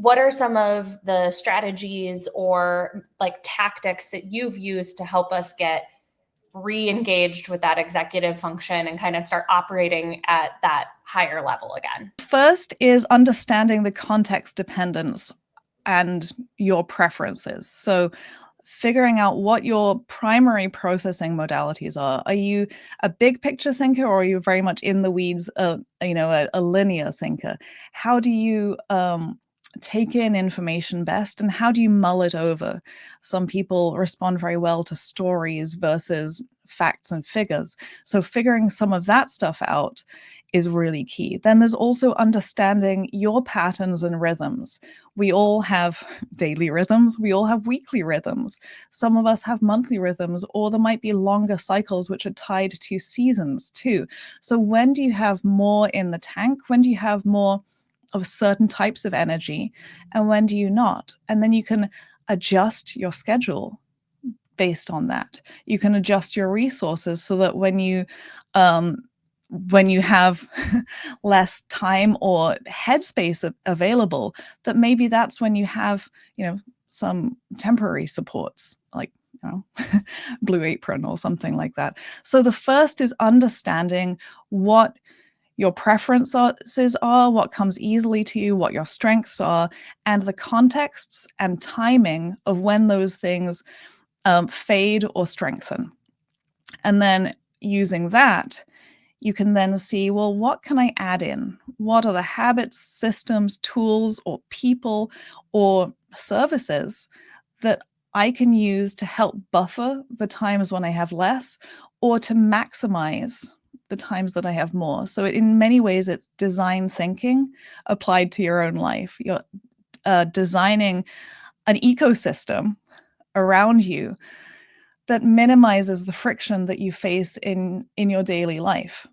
what are some of the strategies or like tactics that you've used to help us get re-engaged with that executive function and kind of start operating at that higher level again? First is understanding the context dependence and your preferences. So figuring out what your primary processing modalities are. Are you a big picture thinker, or are you very much in the weeds, a linear thinker? How do you take in information best, and how do you mull it over? Some people respond very well to stories versus facts and figures. So figuring some of that stuff out is really key. Then there's also understanding your patterns and rhythms. We all have daily rhythms, we all have weekly rhythms. Some of us have monthly rhythms, or there might be longer cycles which are tied to seasons too. So when do you have more in the tank? When do you have more of certain types of energy, and when do you not? And then you can adjust your schedule based on that. You can adjust your resources so that when you have less time or headspace available, that maybe that's when you have, some temporary supports, like, Blue Apron or something like that. So the first is understanding what your preferences are, what comes easily to you, what your strengths are, and the contexts and timing of when those things fade or strengthen. And then using that, you can then see, well, what can I add in? What are the habits, systems, tools, or people, or services that I can use to help buffer the times when I have less, or to maximize the times that I have more? So in many ways, it's design thinking applied to your own life. You're designing an ecosystem around you that minimizes the friction that you face in your daily life.